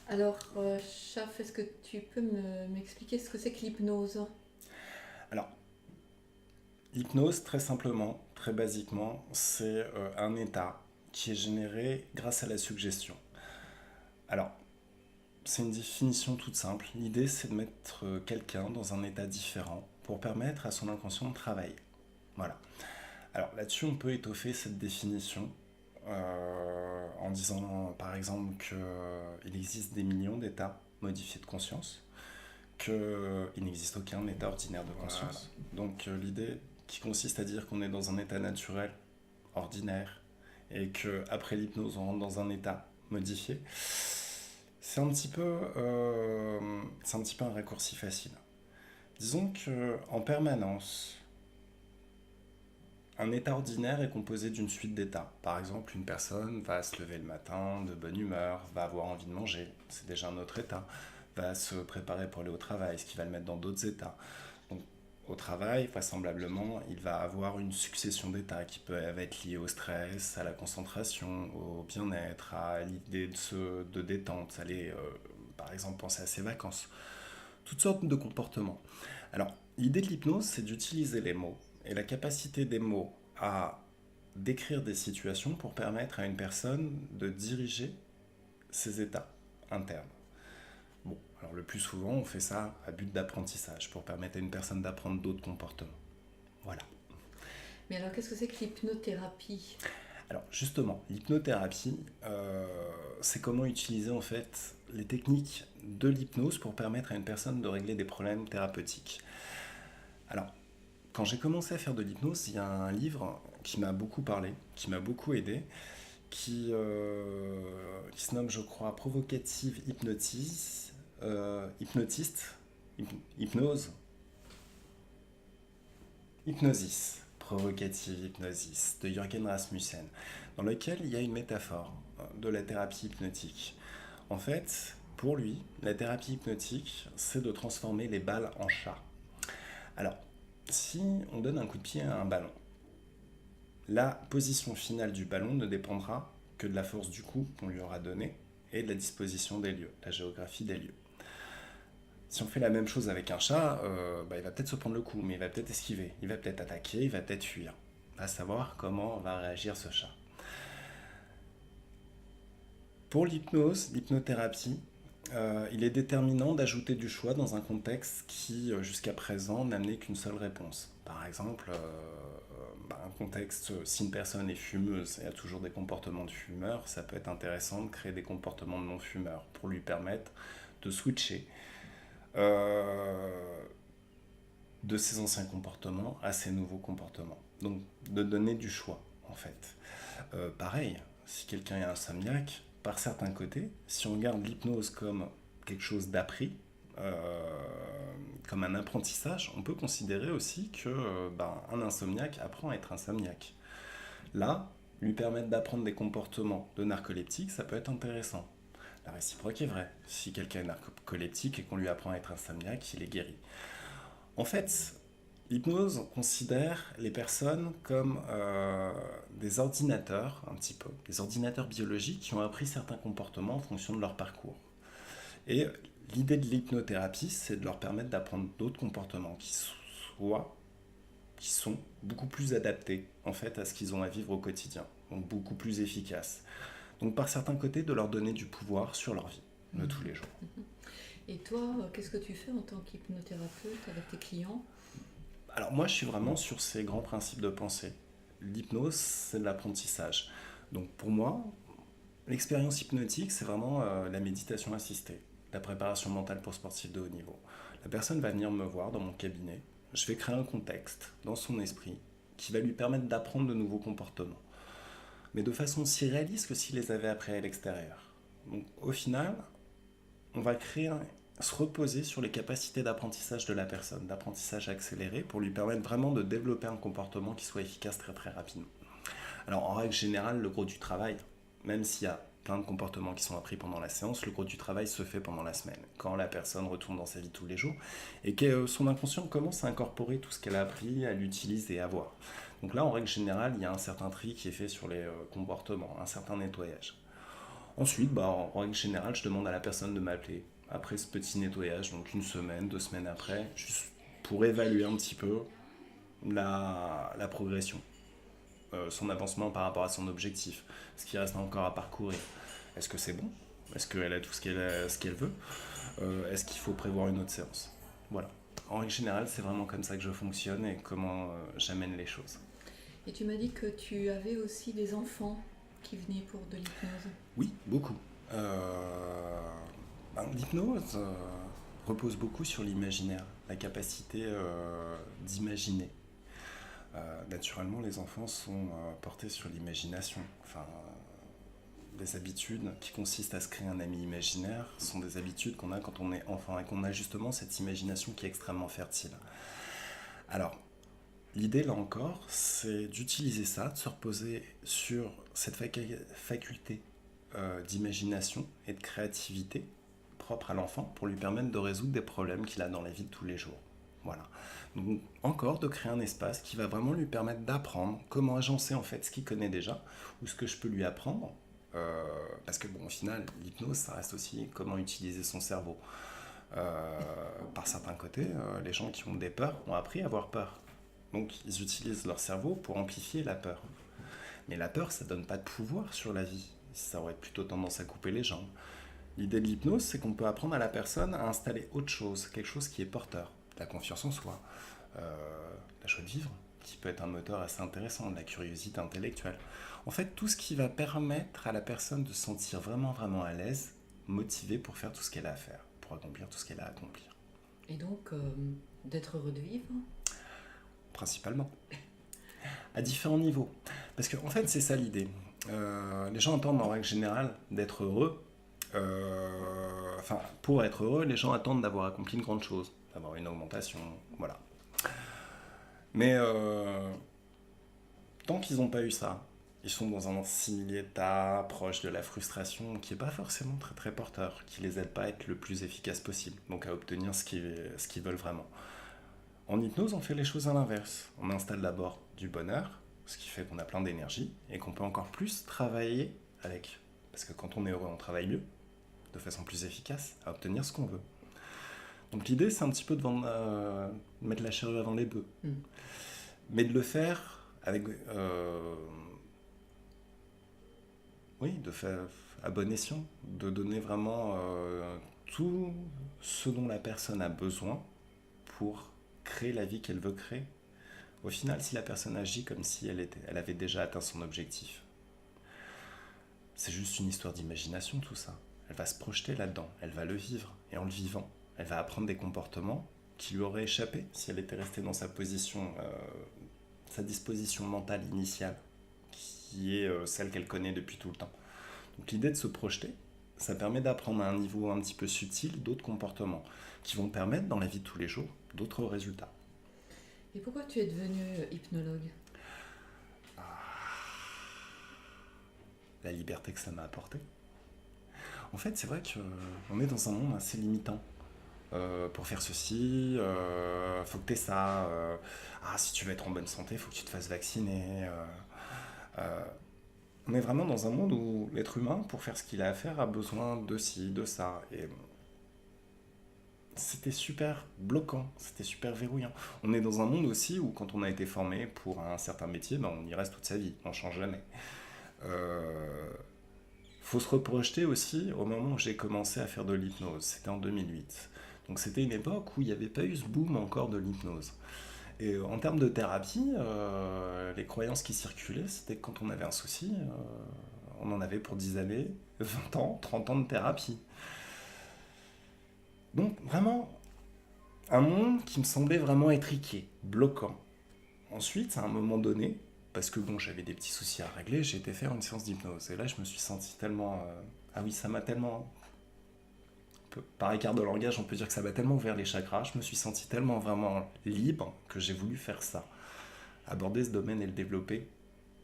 Alors, Chaf, est-ce que tu peux m'expliquer ce que c'est que l'hypnose? Alors, l'hypnose, très simplement, très basiquement, c'est un état qui est généré grâce à la suggestion. Alors, c'est une définition toute simple. L'idée, c'est de mettre quelqu'un dans un état différent pour permettre à son inconscient de travailler. Voilà. Alors là-dessus, on peut étoffer cette définition en disant, par exemple, qu'il existe des millions d'états modifiés de conscience, qu'il n'existe aucun état ordinaire de Voilà. conscience. Donc l'idée qui consiste à dire qu'on est dans un état naturel, ordinaire, et que après l'hypnose on rentre dans un état modifié, c'est un petit peu un raccourci facile. Disons que en permanence, un état ordinaire est composé d'une suite d'états. Par exemple, une personne va se lever le matin de bonne humeur, va avoir envie de manger, c'est déjà un autre état, va se préparer pour aller au travail, ce qui va le mettre dans d'autres états. Donc, au travail, vraisemblablement, il va avoir une succession d'états qui peuvent être liés au stress, à la concentration, au bien-être, à l'idée de détente, aller, par exemple, penser à ses vacances. Toutes sortes de comportements. Alors, l'idée de l'hypnose, c'est d'utiliser les mots et la capacité des mots à décrire des situations pour permettre à une personne de diriger ses états internes. Bon, alors le plus souvent, on fait ça à but d'apprentissage, pour permettre à une personne d'apprendre d'autres comportements. Voilà. Mais alors, qu'est-ce que c'est que l'hypnothérapie? Alors justement, l'hypnothérapie, c'est comment utiliser en fait les techniques de l'hypnose pour permettre à une personne de régler des problèmes thérapeutiques. Alors, quand j'ai commencé à faire de l'hypnose, il y a un livre qui m'a beaucoup parlé, qui m'a beaucoup aidé, qui se nomme, je crois, Provocative Hypnotiste, Hypnose, Hypnosis, Provocative Hypnosis, de Jürgen Rasmussen, dans lequel il y a une métaphore de la thérapie hypnotique. En fait, pour lui, la thérapie hypnotique, c'est de transformer les balles en chats. Alors, si on donne un coup de pied à un ballon, la position finale du ballon ne dépendra que de la force du coup qu'on lui aura donné et de la disposition des lieux, la géographie des lieux. Si on fait la même chose avec un chat, il va peut-être se prendre le coup, mais il va peut-être esquiver, il va peut-être attaquer, il va peut-être fuir. À savoir comment va réagir ce chat. Pour l'hypnose, l'hypnothérapie, il est déterminant d'ajouter du choix dans un contexte qui, jusqu'à présent, n'a amené qu'une seule réponse. Par exemple, un contexte, si une personne est fumeuse et a toujours des comportements de fumeur, ça peut être intéressant de créer des comportements de non-fumeur pour lui permettre de switcher euh, de ses anciens comportements à ses nouveaux comportements. Donc de donner du choix, en fait. Pareil, si quelqu'un est insomniaque, par certains côtés, si on regarde l'hypnose comme quelque chose d'appris, euh, comme un apprentissage, on peut considérer aussi que un insomniaque apprend à être insomniaque. Là, lui permettre d'apprendre des comportements de narcoleptique, ça peut être intéressant. La réciproque est vraie. Si quelqu'un est narcoleptique et qu'on lui apprend à être insomniaque, il est guéri. En fait, l'hypnose considère les personnes comme des ordinateurs, un petit peu, des ordinateurs biologiques qui ont appris certains comportements en fonction de leur parcours. Et l'idée de l'hypnothérapie, c'est de leur permettre d'apprendre d'autres comportements qui sont beaucoup plus adaptés en fait à ce qu'ils ont à vivre au quotidien, donc beaucoup plus efficaces. Donc par certains côtés, de leur donner du pouvoir sur leur vie de tous les jours. Et toi, qu'est-ce que tu fais en tant qu'hypnothérapeute avec tes clients? Alors moi, je suis vraiment sur ces grands principes de pensée. L'hypnose, c'est de l'apprentissage. Donc pour moi, l'expérience hypnotique, c'est vraiment la méditation assistée, la préparation mentale pour sportifs de haut niveau. La personne va venir me voir dans mon cabinet, je vais créer un contexte dans son esprit qui va lui permettre d'apprendre de nouveaux comportements, mais de façon si réaliste que s'il les avait appris à l'extérieur. Donc au final, on va se reposer sur les capacités d'apprentissage de la personne, d'apprentissage accéléré, pour lui permettre vraiment de développer un comportement qui soit efficace très très rapidement. Alors en règle générale, le gros du travail, même s'il y a plein de comportements qui sont appris pendant la séance, le gros du travail se fait pendant la semaine, quand la personne retourne dans sa vie tous les jours et que son inconscient commence à incorporer tout ce qu'elle a appris, à l'utiliser et à voir. Donc là, en règle générale, il y a un certain tri qui est fait sur les comportements, un certain nettoyage. Ensuite, en règle générale, je demande à la personne de m'appeler après ce petit nettoyage, donc une semaine, 2 semaines après, juste pour évaluer un petit peu la progression, son avancement par rapport à son objectif, ce qui reste encore à parcourir. Est-ce que c'est bon? Est-ce qu'elle a tout ce qu'elle veut? Est-ce qu'il faut prévoir une autre séance? Voilà. En règle générale, c'est vraiment comme ça que je fonctionne et comment j'amène les choses. Et tu m'as dit que tu avais aussi des enfants qui venaient pour de l'hypnose. Oui, beaucoup. L'hypnose repose beaucoup sur l'imaginaire, la capacité d'imaginer. Naturellement, les enfants sont portés sur l'imagination. Enfin, les habitudes qui consistent à se créer un ami imaginaire sont des habitudes qu'on a quand on est enfant et qu'on a justement cette imagination qui est extrêmement fertile. Alors, l'idée, là encore, c'est d'utiliser ça, de se reposer sur cette faculté d'imagination et de créativité propre à l'enfant pour lui permettre de résoudre des problèmes qu'il a dans la vie de tous les jours. Voilà. Donc, encore de créer un espace qui va vraiment lui permettre d'apprendre comment agencer en fait ce qu'il connaît déjà ou ce que je peux lui apprendre. Parce que au final, l'hypnose, ça reste aussi comment utiliser son cerveau. Par certains côtés, les gens qui ont des peurs ont appris à avoir peur. Donc, ils utilisent leur cerveau pour amplifier la peur. Mais la peur, ça donne pas de pouvoir sur la vie. Ça aurait plutôt tendance à couper les jambes. L'idée de l'hypnose, c'est qu'on peut apprendre à la personne à installer autre chose, quelque chose qui est porteur. La confiance en soi, la joie de vivre, qui peut être un moteur assez intéressant, de la curiosité intellectuelle. En fait, tout ce qui va permettre à la personne de se sentir vraiment, vraiment à l'aise, motivée pour faire tout ce qu'elle a à faire, pour accomplir tout ce qu'elle a à accomplir. Et donc, d'être heureux de vivre. Principalement. À différents niveaux. Parce qu'en fait, c'est ça l'idée. Les gens attendent en règle générale d'être heureux. Pour être heureux, les gens attendent d'avoir accompli une grande chose, d'avoir une augmentation, voilà. Mais tant qu'ils n'ont pas eu ça, ils sont dans un simili-état proche de la frustration qui n'est pas forcément très très porteur, qui les aide pas à être le plus efficace possible, donc à obtenir ce qu'ils veulent vraiment. En hypnose, on fait les choses à l'inverse. On installe d'abord du bonheur, ce qui fait qu'on a plein d'énergie et qu'on peut encore plus travailler avec. Parce que quand on est heureux, on travaille mieux, de façon plus efficace, à obtenir ce qu'on veut. Donc l'idée, c'est un petit peu de mettre la charrue avant les bœufs. Mais de le faire avec... de faire à bon escient, de donner vraiment tout ce dont la personne a besoin pour créer la vie qu'elle veut créer. Au final, si la personne agit comme si elle avait déjà atteint son objectif, c'est juste une histoire d'imagination tout ça. Elle va se projeter là-dedans, elle va le vivre, et en le vivant, elle va apprendre des comportements qui lui auraient échappé si elle était restée dans sa position, sa disposition mentale initiale, qui est celle qu'elle connaît depuis tout le temps. Donc l'idée de se projeter, ça permet d'apprendre à un niveau un petit peu subtil d'autres comportements qui vont permettre dans la vie de tous les jours d'autres résultats. Et pourquoi tu es devenu hypnologue? La liberté que ça m'a apporté. En fait, c'est vrai qu'on est dans un monde assez limitant. Pour faire ceci, faut que tu aies ça. Si tu veux être en bonne santé, faut que tu te fasses vacciner. On est vraiment dans un monde où l'être humain, pour faire ce qu'il a à faire, a besoin de ci, de ça. Et c'était super bloquant, c'était super verrouillant. On est dans un monde aussi où quand on a été formé pour un certain métier, on y reste toute sa vie, on ne change jamais. Faut se reprojeter aussi au moment où j'ai commencé à faire de l'hypnose, c'était en 2008. Donc c'était une époque où il n'y avait pas eu ce boom encore de l'hypnose. Et en termes de thérapie, les croyances qui circulaient, c'était que quand on avait un souci, on en avait pour 10 années, 20 ans, 30 ans de thérapie. Donc vraiment, un monde qui me semblait vraiment étriqué, bloquant. Ensuite, à un moment donné, parce que j'avais des petits soucis à régler, j'ai été faire une séance d'hypnose. Et là, je me suis senti tellement... ça m'a tellement... Par écart de langage, on peut dire que ça m'a tellement ouvert les chakras. Je me suis senti tellement vraiment libre que j'ai voulu faire ça. Aborder ce domaine et le développer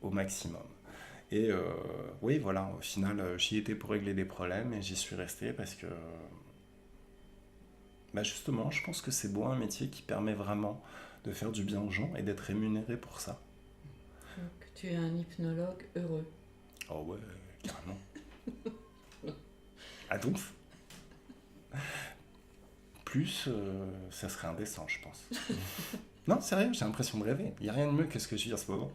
au maximum. Et oui, voilà, au final, j'y étais pour régler des problèmes et j'y suis resté parce que... justement, je pense que c'est beau un métier qui permet vraiment de faire du bien aux gens et d'être rémunéré pour ça. Donc tu es un hypnologue heureux. Oh ouais, carrément. à donf, plus ça serait indécent, je pense. Non, sérieux, j'ai l'impression de rêver. Il n'y a rien de mieux que ce que je vis en ce moment.